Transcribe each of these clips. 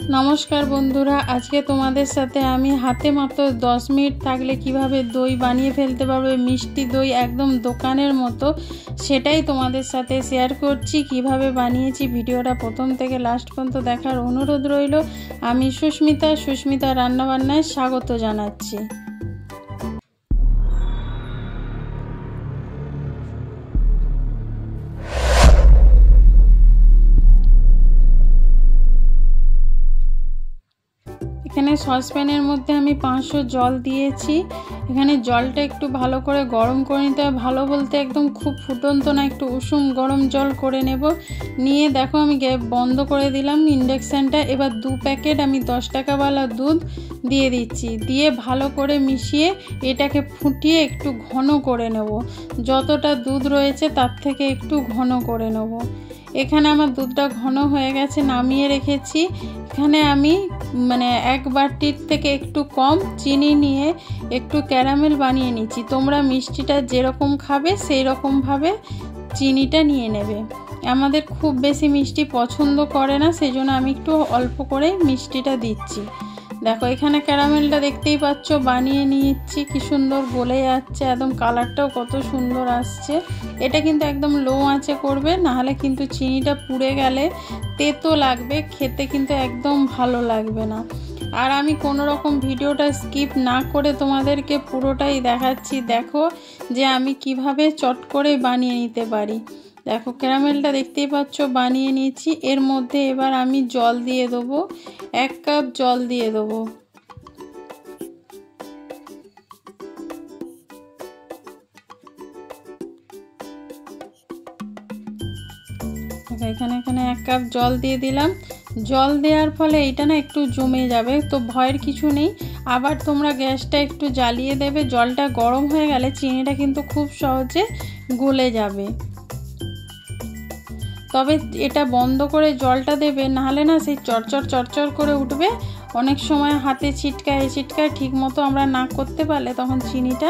নমস্কার বন্ধুরা, আজকে তোমাদের সাথে আমি হাতে মাত্র 10 মিনিট থাকলে কিভাবে দই বানিয়ে ফেলতে পারবে, মিষ্টি দই একদম দোকানের মতো, সেটাই তোমাদের সাথে শেয়ার করছি। কিভাবে বানিয়েছি ভিডিওটা প্রথম থেকে লাস্ট পর্যন্ত দেখার অনুরোধ রইল। আমি সুস্মিতা রান্নাবান্নায় স্বাগত জানাচ্ছি। এখানে সসপ্যানের মধ্যে আমি 500 জল দিয়েছি। এখানে জলটা একটু ভালো করে গরম করে নিতে হবে। ভালো বলতে একদম খুব ফুটন্ত না, একটু উষুম গরম জল করে নেব। নিয়ে দেখো আমি বন্ধ করে দিলাম ইন্ডাকশানটা। এবার 2 প্যাকেট আমি 10 টাকাওয়ালা দুধ দিয়ে দিচ্ছি। দিয়ে ভালো করে মিশিয়ে এটাকে ফুটিয়ে একটু ঘন করে নেব। যতটা দুধ রয়েছে তার থেকে একটু ঘন করে নেব। এখানে আমার দুধটা ঘন হয়ে গেছে, নামিয়ে রেখেছি। এখানে আমি এক বাটির থেকে একটু কম চিনি নিয়ে একটু ক্যারামেল বানিয়ে নিচ্ছি। তোমরা মিষ্টিটা যেরকম খাবে সেই রকমভাবে চিনিটা নিয়ে নেবে। আমাদের খুব বেশি মিষ্টি পছন্দ করে না, সেই জন্য আমি একটু অল্প করে মিষ্টিটা দিচ্ছি। দেখো এখানে ক্যারামেলটা দেখতেই পাচ্ছ, বানিয়ে নিচ্ছি। কি সুন্দর গলে যাচ্ছে, একদম কালারটাও কত সুন্দর আসছে। এটা কিন্তু একদম লো আঁচে করবে, নাহলে কিন্তু চিনিটা পুড়ে গেলে তেতো লাগবে, খেতে কিন্তু একদম ভালো লাগবে না। আর আমি কোনো রকম ভিডিওটা স্কিপ না করে তোমাদেরকে পুরোটাই দেখাচ্ছি। দেখো যে আমি কিভাবে চট করে বানিয়ে নিতে পারি। দেখো ক্যারামেলটা দেখতেই পাচ্ছ বানিয়ে নিয়েছি। এর মধ্যে এবার আমি জল দিয়ে দেবো, 1 কাপ জল দিয়ে দেবো। এখানে 1 কাপ জল দিয়ে দিলাম। জল দেওয়ার ফলে এইটা না একটু জমে যাবে, তো ভয়ের কিছু নেই। আবার তোমরা গ্যাসটা একটু জ্বালিয়ে দেবে। জলটা গরম হয়ে গেলে চিনিটা কিন্তু খুব সহজে গলে যাবে। তবে এটা বন্ধ করে জলটা দেবে, নাহলে না সেই চরচর করে উঠবে। অনেক সময় হাতে ছিটকায় ঠিক মতো আমরা না করতে পারলে তখন চিনিটা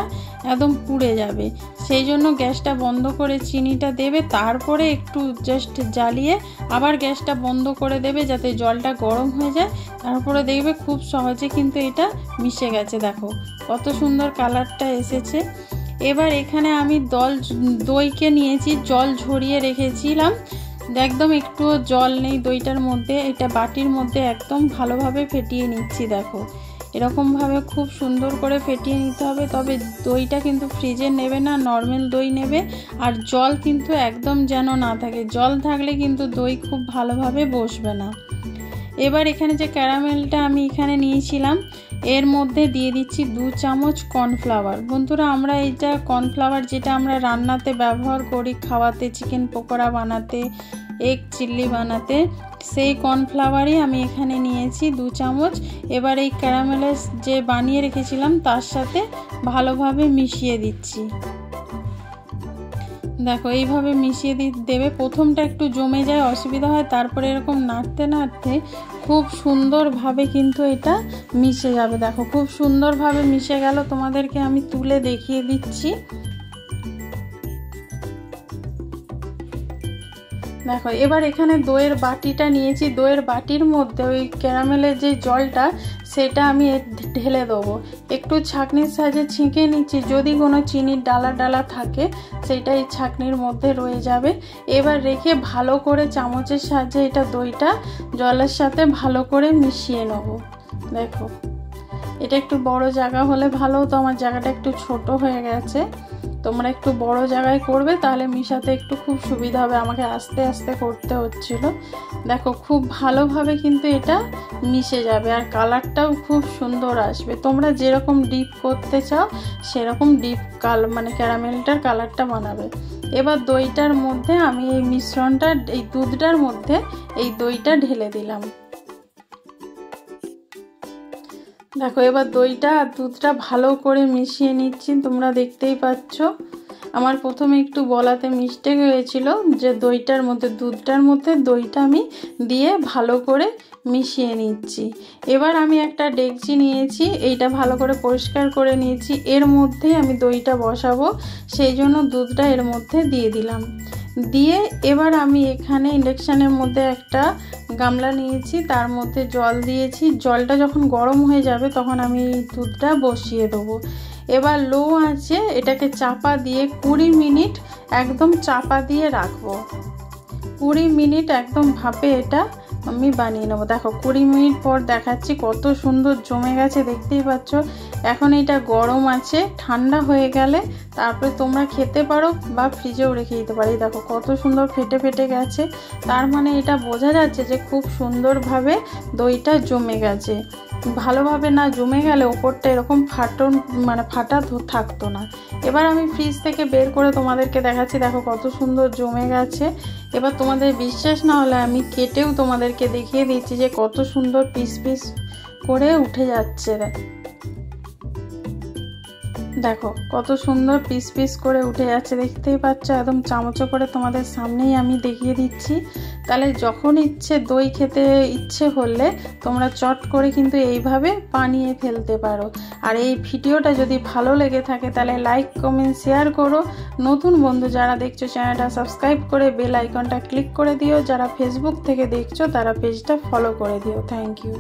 একদম পুড়ে যাবে। সেই জন্য গ্যাসটা বন্ধ করে চিনিটা দেবে, তারপরে একটু জাস্ট জ্বালিয়ে আবার গ্যাসটা বন্ধ করে দেবে, যাতে জলটা গরম হয়ে যায়। তারপরে দেখবে খুব সহজে কিন্তু এটা মিশে গেছে। দেখো কত সুন্দর কালারটা এসেছে। এবার এখানে আমি দইকে নিয়েছি, জল ঝরিয়ে রেখেছিলাম। একদম একটুও জল নেই দইটার মধ্যে। এটা বাটির মধ্যে একদম ভালোভাবে ফেটিয়ে নিচ্ছি। দেখো এরকমভাবে খুব সুন্দর করে ফেটিয়ে নিতে হবে। তবে দইটা কিন্তু ফ্রিজে নেবে না, নর্মাল দই নেবে। আর জল কিন্তু একদম যেন না থাকে, জল থাকলে কিন্তু দই খুব ভালোভাবে বসবে না। এবার এখানে যে ক্যারামেলটা আমি এখানে নিয়েছিলাম, এর মধ্যে দিয়ে দিচ্ছি 2 চামচ কর্নফ্লাওয়ার। বন্ধুরা, আমরা এইটা কর্নফ্লাওয়ার যেটা আমরা রান্নাতে ব্যবহার করি, খাওয়াতে, চিকেন পকোড়া বানাতে, এগ চিল্লি বানাতে, সেই কর্নফ্লাওয়ারই আমি এখানে নিয়েছি 2 চামচ। এবার এই ক্যারামেলের যে বানিয়ে রেখেছিলাম তার সাথে ভালোভাবে মিশিয়ে দিচ্ছি। দেখো এইভাবে মিশিয়ে দেবে। প্রথমটা একটু জমে যায়, অসুবিধা হয়, তারপরে এরকম নাড়তে খুব সুন্দরভাবে কিন্তু এটা মিশে যাবে। দেখো খুব সুন্দরভাবে মিশে গেল। তোমাদেরকে আমি তুলে দেখিয়ে দিচ্ছি। দেখো এবার এখানে দইয়ের বাটিটা নিয়েছি। দইয়ের বাটির মধ্যে ওই ক্যারামেলের যে জলটা সেটা আমি ঢেলে দেবো। একটু ছাঁকনির সাহায্যে ছেঁকে নিচ্ছি, যদি কোনো চিনির ডালা থাকে সেটা এই ছাঁকনির মধ্যে রয়ে যাবে। এবার রেখে ভালো করে চামচের সাহায্যে এটা দইটা জলের সাথে ভালো করে মিশিয়ে নেব। দেখো এটা একটু বড় জায়গা হলে ভালো হতো, আমার জায়গাটা একটু ছোট হয়ে গেছে। তোমরা একটু বড় জায়গায় করবে, তাহলে মিশাতে একটু খুব সুবিধা হবে। আমাকে আস্তে আস্তে করতে হচ্ছিল। দেখো খুব ভালোভাবে কিন্তু এটা মিশে যাবে, আর কালারটাও খুব সুন্দর আসবে। তোমরা যেরকম ডিপ করতে চাও সেরকম ডিপ ক্যারামেলটার কালারটা বানাবে। এবার দইটার মধ্যে আমি এই মিশ্রণটা, এই দুধটার মধ্যে এই দইটা ঢেলে দিলাম। দেখো এবার দইটা আর দুধটা ভালো করে মিশিয়ে নিচ্ছি। তোমরা দেখতেই পাচ্ছ আমার প্রথমে একটু বলাতে মিস্টেক হয়েছিল, যে দুধটার মধ্যে দইটা আমি দিয়ে ভালো করে মিশিয়ে নিচ্ছি। এবার আমি একটা ডেকচি নিয়েছি, এইটা ভালো করে পরিষ্কার করে নিয়েছি। এর মধ্যে আমি দইটা বসাবো, সেই জন্য দুধটা এর মধ্যে দিয়ে দিলাম। দিয়ে এবার আমি এখানে ইন্ডাকশানের মধ্যে একটা গামলা নিয়েছি, তার মধ্যে জল দিয়েছি। জলটা যখন গরম হয়ে যাবে তখন আমি দুধটা বসিয়ে দেবো। এবার লো আঁচে এটাকে চাপা দিয়ে 20 মিনিট একদম চাপা দিয়ে রাখবো। 20 মিনিট একদম ভাপে এটা আমি বানিয়ে নেবো। দেখো 20 মিনিট পর দেখাচ্ছি, কত সুন্দর জমে গেছে, দেখতেই পাচ্ছ। এখন এটা গরম আছে, ঠান্ডা হয়ে গেলে তারপরে তোমরা খেতে পারো বা ফ্রিজেও রেখে দিতে পারো। দেখো কত সুন্দর ফেটে ফেটে গেছে, তার মানে এটা বোঝা যাচ্ছে যে খুব সুন্দরভাবে দইটা জমে গেছে। ভালোভাবে না জমে গেলে ওপরটা এরকম ফাটা থাকতো না। এবার আমি ফ্রিজ থেকে বের করে তোমাদেরকে দেখাচ্ছি, দেখো কত সুন্দর জমে গেছে। এবার তোমাদের বিশ্বাস না হলে আমি কেটেও তোমাদেরকে দেখিয়ে দিচ্ছি যে কত সুন্দর পিস পিস করে উঠে যাচ্ছে। দেখো কত সুন্দর পিস পিস করে উঠে যাচ্ছে, দেখতেই পাচ্ছ। একদম চামচে করে তোমাদের সামনেই আমি দেখিয়ে দিচ্ছি। তাহলে যখন ইচ্ছে দই খেতে ইচ্ছে হলে তোমরা চট করে কিন্তু এইভাবে বানিয়ে ফেলতে পারো। আর এই ভিডিওটা যদি ভালো লেগে থাকে তাহলে লাইক কমেন্ট শেয়ার করো। নতুন বন্ধু যারা দেখছো চ্যানেলটা সাবস্ক্রাইব করে বেল আইকনটা ক্লিক করে দিও। যারা ফেসবুক থেকে দেখছো তারা পেজটা ফলো করে দিও। Thank you.